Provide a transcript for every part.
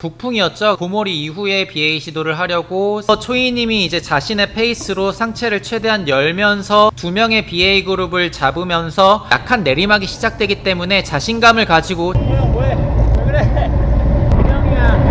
북풍이었죠. 고모리 이후에 BA 시도를 하려고 초이님이 이제 자신의 페이스로 상체를 최대한 열면서 두 명의 BA 그룹을 잡으면서 약한 내리막이 시작되기 때문에 자신감을 가지고 뭐해? 왜 그래? 형이야.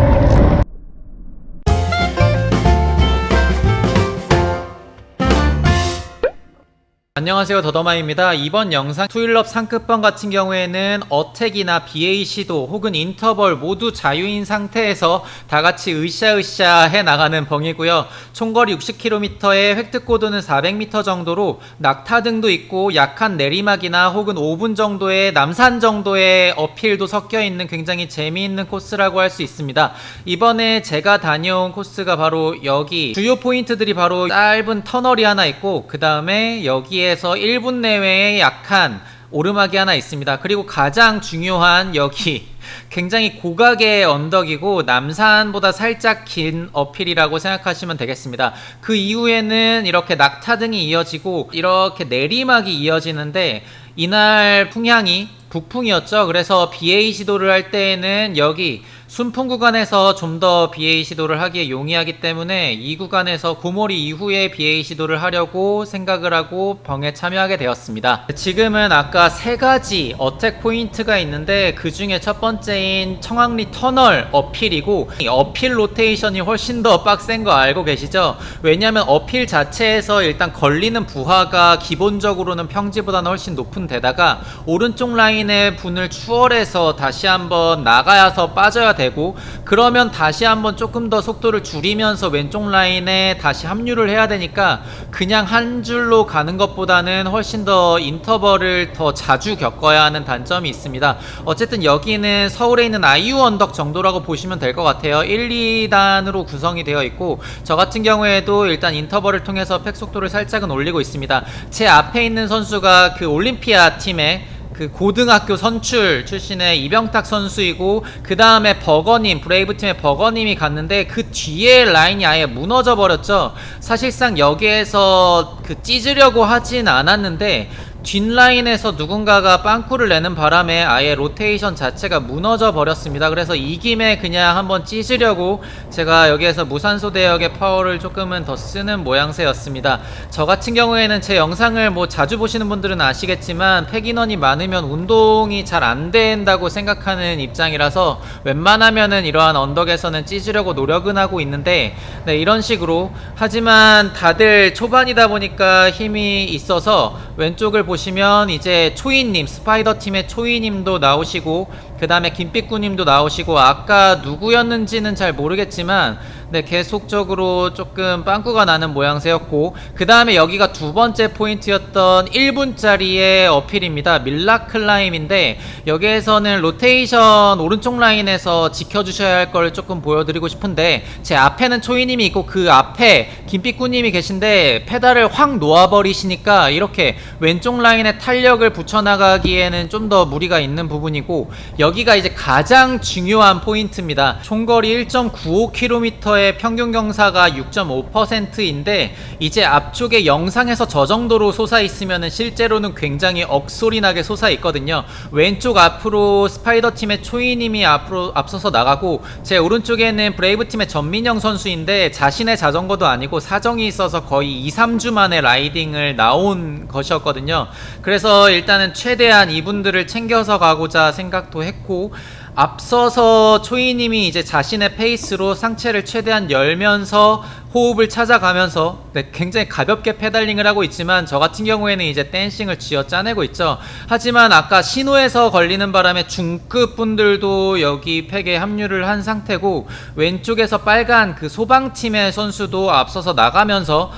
안녕하세요, 더더마입니다. 이번 영상 투일럽 상급번 같은 경우에는 어택이나 BA 시도 혹은 인터벌 모두 자유인 상태에서 다같이 으쌰으쌰 해나가는 벙이고요. 총거리 60km에 획득고도는 400m 정도로 낙타등도 있고 약한 내리막이나 혹은 5분 정도의 남산 정도의 어필도 섞여있는 굉장히 재미있는 코스라고 할 수 있습니다. 이번에 제가 다녀온 코스가 바로 여기 주요 포인트들이 바로 짧은 터널이 하나 있고 그 다음에 여기에서 1분 내외에 약한 오르막이 하나 있습니다. 그리고 가장 중요한 여기 굉장히 고각의 언덕이고 남산보다 살짝 긴 어필이라고 생각하시면 되겠습니다. 그 이후에는 이렇게 낙타등이 이어지고 이렇게 내리막이 이어지는데 이날 풍향이 북풍이었죠. 그래서 BA 시도를 할 때에는 여기 순풍 구간에서 좀 더 BA 시도를 하기에 용이하기 때문에 이 구간에서 고모리 이후에 BA 시도를 하려고 생각을 하고 벙에 참여하게 되었습니다. 지금은 아까 세 가지 어택 포인트가 있는데 그 중에 첫 번째인 청학리 터널 어필이고 이 어필 로테이션이 훨씬 더 빡센 거 알고 계시죠? 왜냐면 어필 자체에서 일단 걸리는 부하가 기본적으로는 평지보다는 훨씬 높은 데다가 오른쪽 라인의 분을 추월해서 다시 한번 나가서 빠져야 되고 그러면 다시 한번 조금 더 속도를 줄이면서 왼쪽 라인에 다시 합류를 해야 되니까 그냥 한 줄로 가는 것보다는 훨씬 더 인터벌을 더 자주 겪어야 하는 단점이 있습니다. 어쨌든 여기는 서울에 있는 아이유 언덕 정도라고 보시면 될 것 같아요. 1, 2단으로 구성이 되어 있고 저 같은 경우에도 일단 인터벌을 통해서 팩 속도를 살짝은 올리고 있습니다. 제 앞에 있는 선수가 그 올림피아 팀의 그 고등학교 선출 출신의 이병탁 선수이고 그 다음에 버거님 브레이브팀의 버거님이 갔는데 그 뒤에 라인이 아예 무너져 버렸죠. 사실상 여기에서 그 찢으려고 하진 않았는데 뒷라인에서 누군가가 빵꾸를 내는 바람에 아예 로테이션 자체가 무너져 버렸습니다. 그래서 이 김에 그냥 한번 찢으려고 제가 여기에서 무산소 대역의 파워를 조금은 더 쓰는 모양새였습니다. 저 같은 경우에는 제 영상을 뭐 자주 보시는 분들은 아시겠지만 팩인원이 많으면 운동이 잘 안 된다고 생각하는 입장이라서 웬만하면은 이러한 언덕에서는 찢으려고 노력은 하고 있는데 네, 이런 식으로 하지만 다들 초반이다 보니까 힘이 있어서 왼쪽을 보시면 이제 초이님 스파이더팀의 초이님도 나오시고 그 다음에 김빛구님도 나오시고 아까 누구였는지는 잘 모르겠지만 네, 계속적으로 조금 빵꾸가 나는 모양새였고 그 다음에 여기가 두 번째 포인트였던 1분짜리의 어필입니다. 밀라클라임인데 여기에서는 로테이션 오른쪽 라인에서 지켜주셔야 할 걸 조금 보여드리고 싶은데 제 앞에는 초이님이 있고 그 앞에 김빛구님이 계신데 페달을 확 놓아버리시니까 이렇게 왼쪽 라인에 탄력을 붙여나가기에는 좀 더 무리가 있는 부분이고 여기가 이제 가장 중요한 포인트입니다. 총거리 1.95km의 평균 경사가 6.5%인데 이제 앞쪽에 영상에서 저 정도로 솟아 있으면은 실제로는 굉장히 억소리 나게 솟아 있거든요. 왼쪽 앞으로 스파이더 팀의 초이님이 앞으로 앞서서 나가고 제 오른쪽에는 브레이브 팀의 전민영 선수인데 자신의 자전거도 아니고 사정이 있어서 거의 2-3주 만에 라이딩을 나온 것이었거든요. 그래서 일단은 최대한 이분들을 챙겨서 가고자 생각도 했고 앞서서 초이님이 이제 자신의 페이스로 상체를 최대한 열면서 호흡을 찾아가면서 네, 굉장히 가볍게 페달링을 하고 있지만 저 같은 경우에는 이제 댄싱을 쥐어 짜내고 있죠. 하지만 아까 신호에서 걸리는 바람에 중급 분들도 여기 팩에 합류를 한 상태고 왼쪽에서 빨간 그 소방팀의 선수도 앞서서 나가면서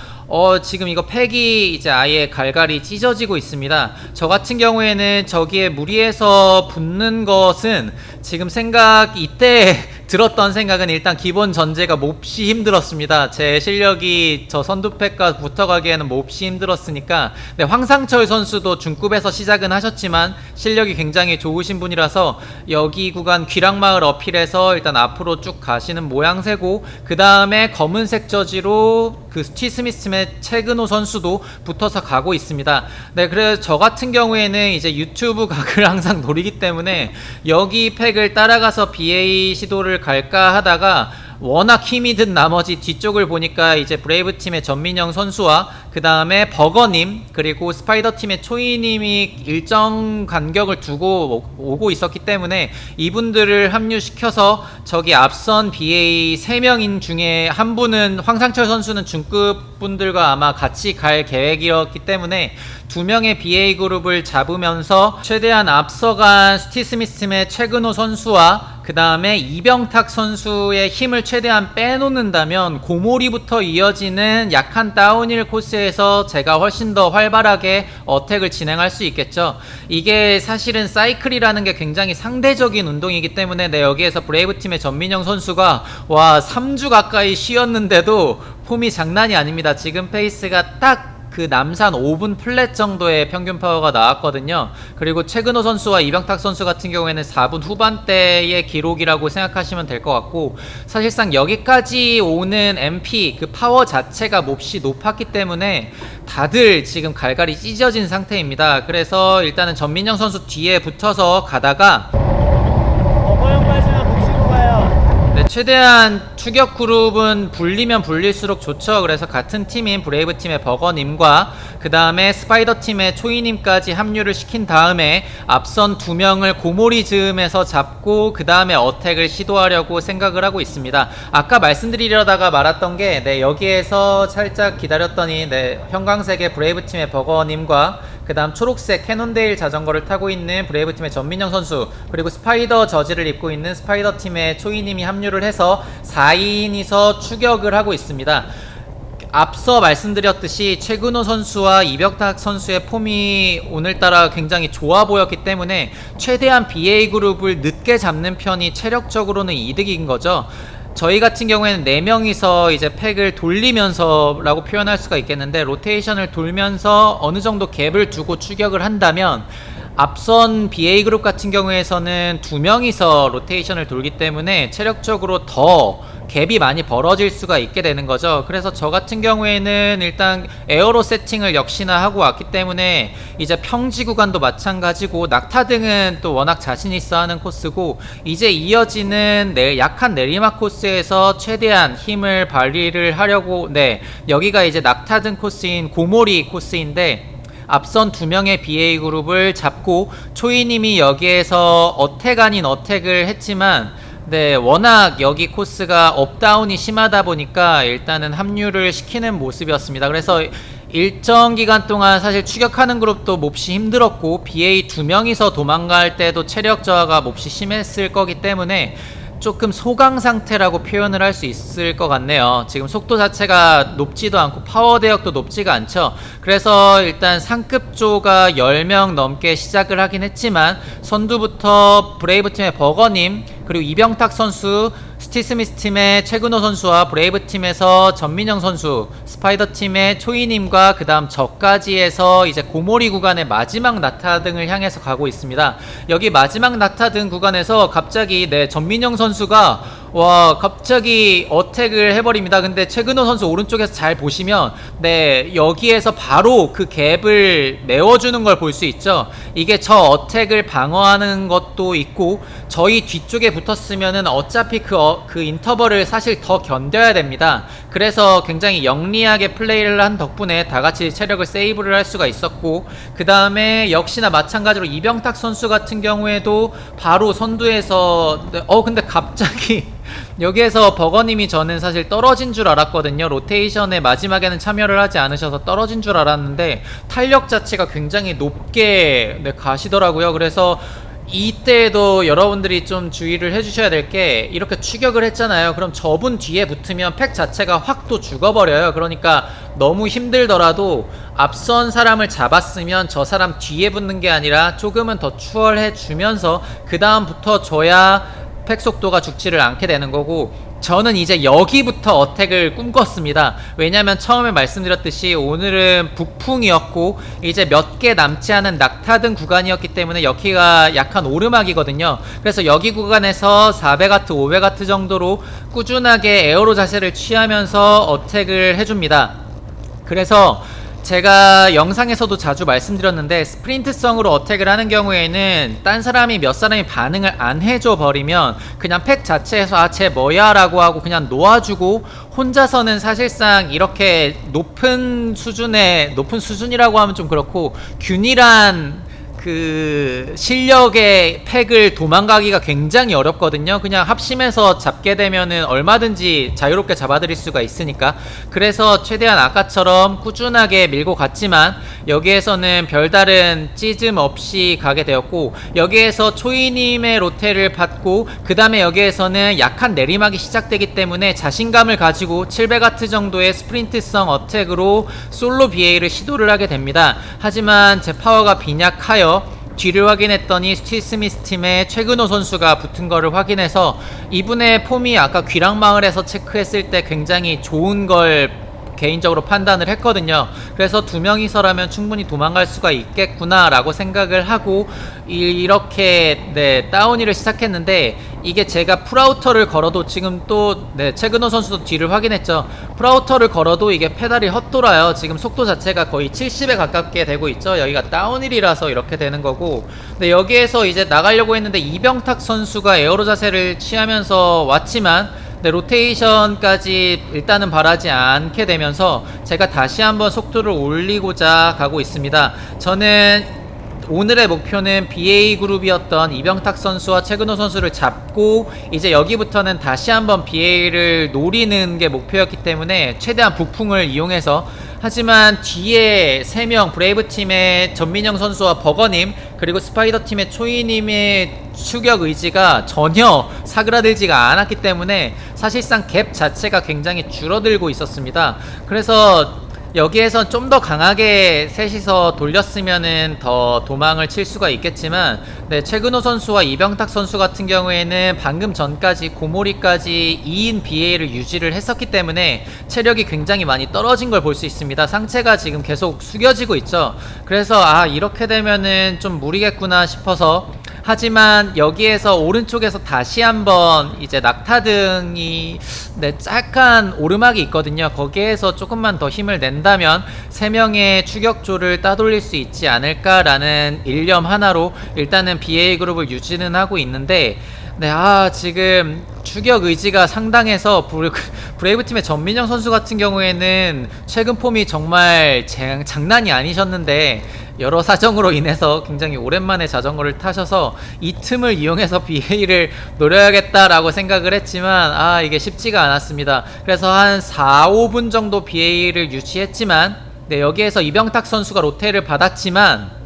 지금 이거 팩이 이제 아예 갈갈이 찢어지고 있습니다. 저 같은 경우에는 저기에 무리해서 붙는 것은 지금 이때 들었던 생각은 일단 기본 전제가 몹시 힘들었습니다. 제 실력이 저 선두팩과 붙어가기에는 몹시 힘들었으니까 네, 황상철 선수도 중급에서 시작은 하셨지만 실력이 굉장히 좋으신 분이라서 여기 구간 귀락마을 어필에서 일단 앞으로 쭉 가시는 모양새고 그 다음에 검은색 저지로 그 스티 스미스의 최근호 선수도 붙어서 가고 있습니다. 네, 그래서 저 같은 경우에는 이제 유튜브 각을 항상 노리기 때문에 여기 팩을 따라가서 BA 시도를 갈까 하다가 워낙 힘이 든 나머지 뒤쪽을 보니까 이제 브레이브 팀의 전민영 선수와 그 다음에 버거님 그리고 스파이더 팀의 초이님이 일정 간격을 두고 오고 있었기 때문에 이분들을 합류시켜서 저기 앞선 BA 3명인 중에 한 분은 황상철 선수는 중급 분들과 아마 같이 갈 계획이었기 때문에 2명의 BA 그룹을 잡으면서 최대한 앞서간 스티 스미스의 최근호 선수와 그 다음에 이병탁 선수의 힘을 최대한 빼놓는다면 고모리부터 이어지는 약한 다운힐 코스에서 제가 훨씬 더 활발하게 어택을 진행할 수 있겠죠. 이게 사실은 사이클이라는 게 굉장히 상대적인 운동이기 때문에 여기에서 브레이브팀의 전민영 선수가 와 3주 가까이 쉬었는데도 폼이 장난이 아닙니다. 지금 페이스가 딱 그 남산 5분 플랫 정도의 평균 파워가 나왔거든요. 그리고 최근호 선수와 이병탁 선수 같은 경우에는 4분 후반대의 기록이라고 생각하시면 될 것 같고, 사실상 여기까지 오는 MP 그 파워 자체가 몹시 높았기 때문에 다들 지금 갈갈이 찢어진 상태입니다. 그래서 일단은 전민영 선수 뒤에 붙어서 가다가 네, 최대한 추격 그룹은 불리면 불릴수록 좋죠. 그래서 같은 팀인 브레이브 팀의 버거님과 그 다음에 스파이더 팀의 초이님까지 합류를 시킨 다음에 앞선 2명을 고모리 즈음에서 잡고 그 다음에 어택을 시도하려고 생각을 하고 있습니다. 아까 말씀드리려다가 말았던 게 여기에서 살짝 기다렸더니 형광색의 브레이브 팀의 버거님과 그 다음 초록색 캐논데일 자전거를 타고 있는 브레이브팀의 전민영 선수, 그리고 스파이더 저지를 입고 있는 스파이더 팀의 초이님이 합류를 해서 4인이서 추격을 하고 있습니다. 앞서 말씀드렸듯이 최근호 선수와 이병탁 선수의 폼이 오늘따라 굉장히 좋아 보였기 때문에 최대한 BA 그룹을 늦게 잡는 편이 체력적으로는 이득인 거죠. 저희 같은 경우에는 4명이서 이제 팩을 돌리면서 라고 표현할 수가 있겠는데, 로테이션을 돌면서 어느 정도 갭을 두고 추격을 한다면 앞선 BA 그룹 같은 경우에서는 2명이서 로테이션을 돌기 때문에 체력적으로 더 갭이 많이 벌어질 수가 있게 되는 거죠. 그래서 저 같은 경우에는 일단 에어로 세팅을 역시나 하고 왔기 때문에 이제 평지 구간도 마찬가지고 낙타등은 또 워낙 자신 있어 하는 코스고, 이제 이어지는 약한 내리막 코스에서 최대한 힘을 발휘를 하려고, 여기가 이제 낙타등 코스인 고모리 코스인데, 앞선 2명의 BA 그룹을 잡고 초이님이 여기에서 어택 아닌 어택을 했지만 워낙 여기 코스가 업다운이 심하다 보니까 일단은 합류를 시키는 모습이었습니다. 그래서 일정 기간 동안 사실 추격하는 그룹도 몹시 힘들었고 BA 2명이서 도망갈 때도 체력 저하가 몹시 심했을 거기 때문에 조금 소강 상태라고 표현을 할 수 있을 것 같네요. 지금 속도 자체가 높지도 않고 파워 대역도 높지가 않죠. 그래서 일단 상급조가 10명 넘게 시작을 하긴 했지만 선두부터 브레이브팀의 버거님, 그리고 이병탁 선수, 스티스미스 팀의 최근호 선수와 브레이브 팀에서 전민영 선수, 스파이더 팀의 초이님과 그 다음 저까지 해서 이제 고모리 구간의 마지막 낙타등을 향해서 가고 있습니다. 여기 마지막 낙타등 구간에서 갑자기 전민영 선수가 갑자기 어택을 해버립니다. 근데 최근호 선수 오른쪽에서 잘 보시면 여기에서 바로 그 갭을 메워주는 걸 볼 수 있죠. 이게 저 어택을 방어하는 것도 있고, 저희 뒤쪽에 붙었으면은 어차피 그 인터벌을 사실 더 견뎌야 됩니다. 그래서 굉장히 영리하게 플레이를 한 덕분에 다같이 체력을 세이브를 할 수가 있었고, 그 다음에 역시나 마찬가지로 이병탁 선수 같은 경우에도 바로 선두에서 근데 갑자기 여기에서 버거님이 저는 사실 떨어진 줄 알았거든요. 로테이션의 마지막에는 참여를 하지 않으셔서 떨어진 줄 알았는데 탄력 자체가 굉장히 높게 가시더라고요. 그래서 이때에도 여러분들이 좀 주의를 해주셔야 될 게, 이렇게 추격을 했잖아요. 그럼 저분 뒤에 붙으면 팩 자체가 확 또 죽어버려요. 그러니까 너무 힘들더라도 앞선 사람을 잡았으면 저 사람 뒤에 붙는 게 아니라 조금은 더 추월해 주면서 그 다음 붙어 줘야 팩 속도가 죽지를 않게 되는 거고, 저는 이제 여기부터 어택을 꿈꿨습니다. 왜냐면 처음에 말씀드렸듯이 오늘은 북풍이었고 이제 몇 개 남지 않은 낙타등 구간이었기 때문에 여기가 약한 오르막이거든요. 그래서 여기 구간에서 400W, 500W 정도로 꾸준하게 에어로 자세를 취하면서 어택을 해줍니다. 그래서 제가 영상에서도 자주 말씀드렸는데 스프린트성으로 어택을 하는 경우에는 딴 사람이 몇 사람이 반응을 안 해줘 버리면 그냥 팩 자체에서 아 쟤 뭐야 라고 하고 그냥 놓아주고 혼자서는 사실상 이렇게 높은 수준이라고 하면 좀 그렇고 균일한 그 실력의 팩을 도망가기가 굉장히 어렵거든요. 그냥 합심해서 잡게 되면은 얼마든지 자유롭게 잡아들일 수가 있으니까. 그래서 최대한 아까처럼 꾸준하게 밀고 갔지만 여기에서는 별다른 찌짐 없이 가게 되었고, 여기에서 초이님의 로테를 받고 그 다음에 여기에서는 약한 내리막이 시작되기 때문에 자신감을 가지고 700W 정도의 스프린트성 어택으로 솔로 BA를 시도를 하게 됩니다. 하지만 제 파워가 빈약하여 뒤를 확인했더니 스티스미스 팀의 최근호 선수가 붙은 거를 확인해서 이분의 폼이 아까 귀랑마을에서 체크했을 때 굉장히 좋은 걸 개인적으로 판단을 했거든요. 그래서 두 명이서라면 충분히 도망갈 수가 있겠구나 라고 생각을 하고 이렇게 다운힐을 시작했는데, 이게 제가 풀아우터를 걸어도 지금 또 최근호 선수도 뒤를 확인했죠. 풀아우터를 걸어도 이게 페달이 헛돌아요. 지금 속도 자체가 거의 70에 가깝게 되고 있죠. 여기가 다운힐이라서 이렇게 되는 거고, 근데 여기에서 이제 나가려고 했는데 이병탁 선수가 에어로 자세를 취하면서 왔지만 로테이션까지 일단은 바라지 않게 되면서 제가 다시 한번 속도를 올리고자 가고 있습니다. 저는 오늘의 목표는 BA 그룹이었던 이병탁 선수와 최근호 선수를 잡고 이제 여기부터는 다시 한번 BA를 노리는 게 목표였기 때문에 최대한 북풍을 이용해서, 하지만 뒤에 3명 브레이브팀의 전민영 선수와 버거님 그리고 스파이더팀의 초이님의 추격 의지가 전혀 사그라들지가 않았기 때문에 사실상 갭 자체가 굉장히 줄어들고 있었습니다. 그래서 여기에선 좀 더 강하게 셋이서 돌렸으면은 더 도망을 칠 수가 있겠지만, 최근호 선수와 이병탁 선수 같은 경우에는 방금 전까지 고모리까지 2인 BA를 유지를 했었기 때문에 체력이 굉장히 많이 떨어진 걸 볼 수 있습니다. 상체가 지금 계속 숙여지고 있죠. 그래서 이렇게 되면은 좀 무리겠구나 싶어서, 하지만 여기에서 오른쪽에서 다시 한번 이제 낙타등이 약간 오르막이 있거든요. 거기에서 조금만 더 힘을 낸다면 3명의 추격조를 따돌릴 수 있지 않을까라는 일념 하나로 일단은 BA 그룹을 유지는 하고 있는데, 지금 추격 의지가 상당해서 브레이브팀의 전민영 선수 같은 경우에는 최근 폼이 정말 장난이 아니셨는데 여러 사정으로 인해서 굉장히 오랜만에 자전거를 타셔서 이 틈을 이용해서 BA를 노려야겠다라고 생각을 했지만 이게 쉽지가 않았습니다. 그래서 한 4, 5분 정도 BA를 유지했지만 여기에서 이병탁 선수가 로테를 받았지만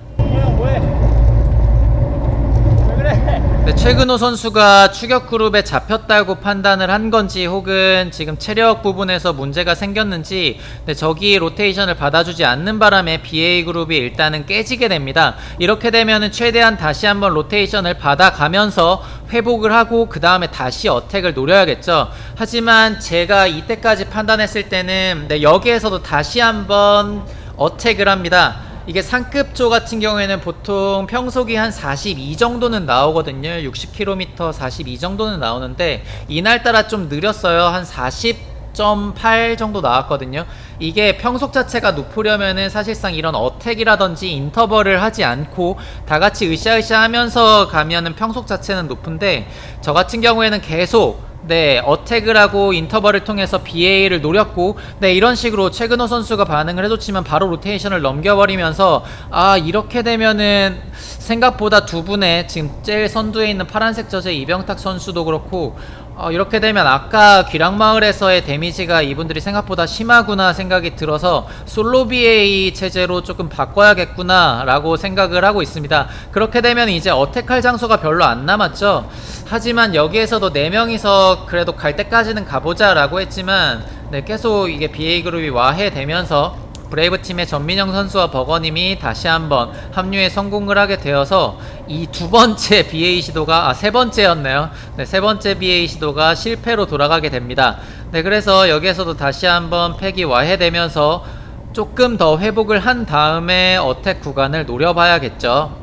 최근호 선수가 추격 그룹에 잡혔다고 판단을 한 건지 혹은 지금 체력 부분에서 문제가 생겼는지 저기 로테이션을 받아주지 않는 바람에 BA 그룹이 일단은 깨지게 됩니다. 이렇게 되면은 최대한 다시 한번 로테이션을 받아가면서 회복을 하고 그 다음에 다시 어택을 노려야겠죠. 하지만 제가 이때까지 판단했을 때는 여기에서도 다시 한번 어택을 합니다. 이게 상급조 같은 경우에는 보통 평속이 한 42 정도는 나오거든요. 60km 42 정도는 나오는데 이날따라 좀 느렸어요. 한 40.8 정도 나왔거든요. 이게 평속 자체가 높으려면은 사실상 이런 어택이라든지 인터벌을 하지 않고 다 같이 으쌰으쌰 하면서 가면은 평속 자체는 높은데, 저 같은 경우에는 계속 어택을 하고 인터벌을 통해서 BA를 노렸고 이런 식으로 최근호 선수가 반응을 해줬지만 바로 로테이션을 넘겨버리면서 이렇게 되면은 생각보다 두 분의 지금 제일 선두에 있는 파란색 저제 이병탁 선수도 그렇고 이렇게 되면 아까 귀랑마을에서의 데미지가 이분들이 생각보다 심하구나 생각이 들어서 솔로 BA 체제로 조금 바꿔야겠구나 라고 생각을 하고 있습니다. 그렇게 되면 이제 어택할 장소가 별로 안 남았죠. 하지만 여기에서도 4명이서 그래도 갈 때까지는 가보자 라고 했지만 계속 이게 BA 그룹이 와해되면서 브레이브팀의 전민영 선수와 버거님이 다시 한번 합류에 성공을 하게 되어서 이 두 번째 BA 시도가 세 번째였네요. 네, 세 번째 BA 시도가 실패로 돌아가게 됩니다. 네, 그래서 여기에서도 다시 한번 팩이 와해되면서 조금 더 회복을 한 다음에 어택 구간을 노려봐야겠죠.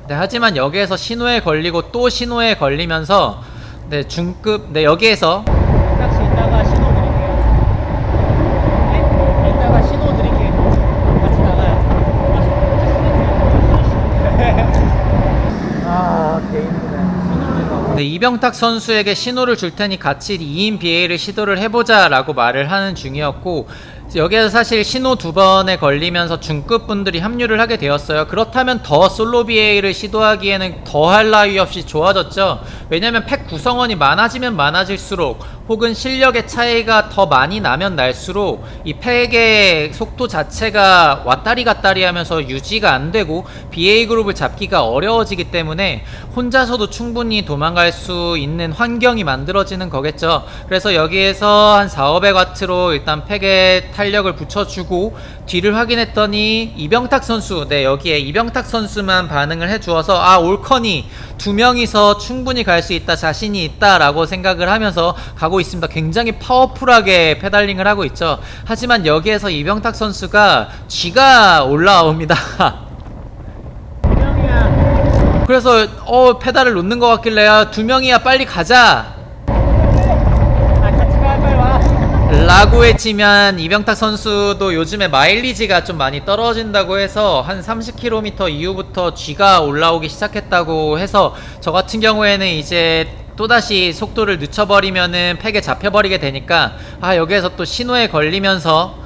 네, 하지만 여기에서 신호에 걸리고 또 신호에 걸리면서 네, 중급 여기에서 낚시 이따가 신호 드릴게요. 네? 이따가 신호 드릴게요. 같이 나가요. 아, 개인이네. 네, 이병탁 선수에게 신호를 줄 테니 같이 2인 BA를 시도를 해보자 라고 말을 하는 중이었고, 여기에서 사실 신호 두 번에 걸리면서 중급 분들이 합류를 하게 되었어요. 그렇다면 더 솔로 BA를 시도하기에는 더할 나위 없이 좋아졌죠. 왜냐면 팩 구성원이 많아지면 많아질수록 혹은 실력의 차이가 더 많이 나면 날수록 이 팩의 속도 자체가 왔다리 갔다리 하면서 유지가 안 되고 BA 그룹을 잡기가 어려워지기 때문에 혼자서도 충분히 도망갈 수 있는 환경이 만들어지는 거겠죠. 그래서 여기에서 한 4,500W로 일단 팩에 탄력을 붙여주고 뒤를 확인했더니 이병탁 선수, 네, 여기에 이병탁 선수만 반응을 해주어서 올커니 두 명이서 충분히 갈 수 있다, 자신이 있다 라고 생각을 하면서 가고 있습니다. 굉장히 파워풀하게 페달링을 하고 있죠. 하지만 여기에서 이병탁 선수가 G가 올라옵니다. 명이야. 그래서 페달을 놓는 것 같길래 두 명이야 빨리 가자 같이 가, 빨리 와. 라고 했지만 이병탁 선수도 요즘에 마일리지가 좀 많이 떨어진다고 해서 한 30km 이후부터 G가 올라오기 시작했다고 해서 저 같은 경우에는 이제 또다시 속도를 늦춰버리면은 팩에 잡혀버리게 되니까 여기에서 또 신호에 걸리면서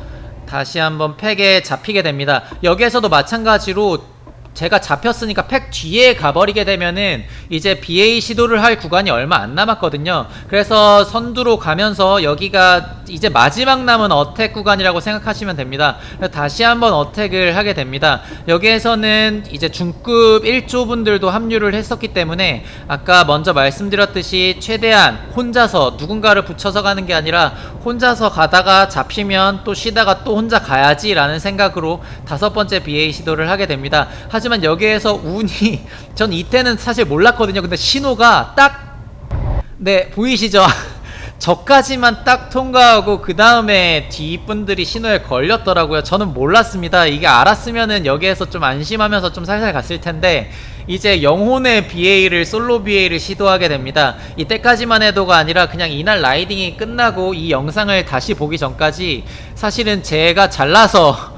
다시 한번 팩에 잡히게 됩니다. 여기에서도 마찬가지로 제가 잡혔으니까 팩 뒤에 가버리게 되면은 이제 BA 시도를 할 구간이 얼마 안 남았거든요. 그래서 선두로 가면서 여기가 이제 마지막 남은 어택 구간이라고 생각하시면 됩니다. 다시 한번 어택을 하게 됩니다. 여기에서는 이제 중급 1조 분들도 합류를 했었기 때문에 아까 먼저 말씀드렸듯이 최대한 혼자서 누군가를 붙여서 가는 게 아니라 혼자서 가다가 잡히면 또 쉬다가 또 혼자 가야지 라는 생각으로 다섯 번째 BA 시도를 하게 됩니다. 하지만 여기에서 운이 전 이때는 사실 몰랐거든요. 근데 신호가 딱 보이시죠? 저까지만 딱 통과하고 그 다음에 뒷분들이 신호에 걸렸더라고요. 저는 몰랐습니다. 이게 알았으면은 여기에서 좀 안심하면서 좀 살살 갔을 텐데 이제 영혼의 BA를 솔로 BA를 시도하게 됩니다. 이때까지만 해도가 아니라 그냥 이날 라이딩이 끝나고 이 영상을 다시 보기 전까지 사실은 제가 잘라서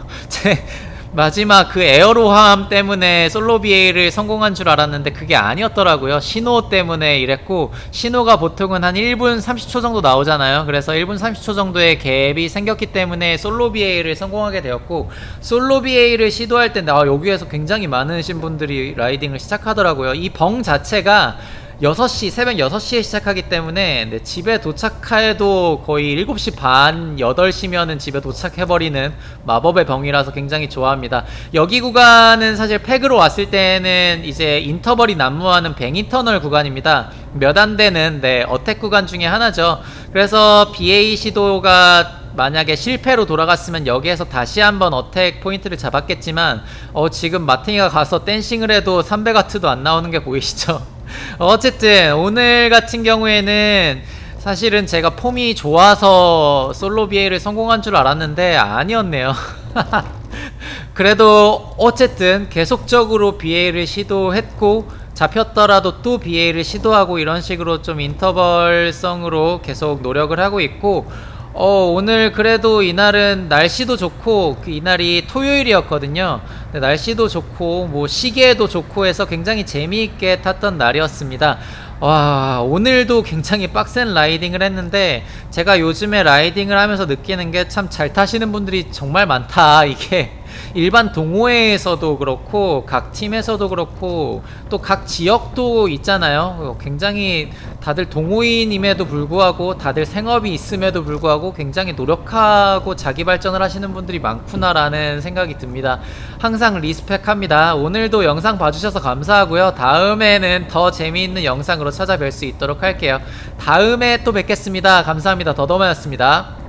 마지막 그 에어로함 때문에 솔로 BA를 성공한 줄 알았는데 그게 아니었더라고요. 신호 때문에 이랬고, 신호가 보통은 한 1분 30초 정도 나오잖아요. 그래서 1분 30초 정도의 갭이 생겼기 때문에 솔로 BA를 성공하게 되었고, 솔로 BA를 시도할 때 여기에서 굉장히 많으신 분들이 라이딩을 시작하더라고요. 이 벙 자체가 6시, 새벽 6시에 시작하기 때문에 집에 도착해도 거의 7시 반, 8시면은 집에 도착해버리는 마법의 벙이라서 굉장히 좋아합니다. 여기 구간은 사실 팩으로 왔을 때는 이제 인터벌이 난무하는 뱅이터널 구간입니다. 몇 안 되는 어택 구간 중에 하나죠. 그래서 BA 시도가 만약에 실패로 돌아갔으면 여기에서 다시 한번 어택 포인트를 잡았겠지만 지금 마팅이가 가서 댄싱을 해도 300W도 안 나오는 게 보이시죠? 어쨌든 오늘 같은 경우에는 사실은 제가 폼이 좋아서 솔로 BA를 성공한 줄 알았는데 아니었네요. 그래도 어쨌든 계속적으로 BA를 시도했고 잡혔더라도 또 BA를 시도하고 이런 식으로 좀 인터벌성으로 계속 노력을 하고 있고, 오늘 그래도 이날은 날씨도 좋고 이날이 토요일이었거든요. 날씨도 좋고 뭐 시계도 좋고 해서 굉장히 재미있게 탔던 날이었습니다. 와, 오늘도 굉장히 빡센 라이딩을 했는데 제가 요즘에 라이딩을 하면서 느끼는 게 참 잘 타시는 분들이 정말 많다. 이게 일반 동호회에서도 그렇고 각 팀에서도 그렇고 또 각 지역도 있잖아요. 굉장히 다들 동호인임에도 불구하고 다들 생업이 있음에도 불구하고 굉장히 노력하고 자기 발전을 하시는 분들이 많구나라는 생각이 듭니다. 항상 리스펙합니다. 오늘도 영상 봐주셔서 감사하고요. 다음에는 더 재미있는 영상으로 찾아뵐 수 있도록 할게요. 다음에 또 뵙겠습니다. 감사합니다. 더더마였습니다.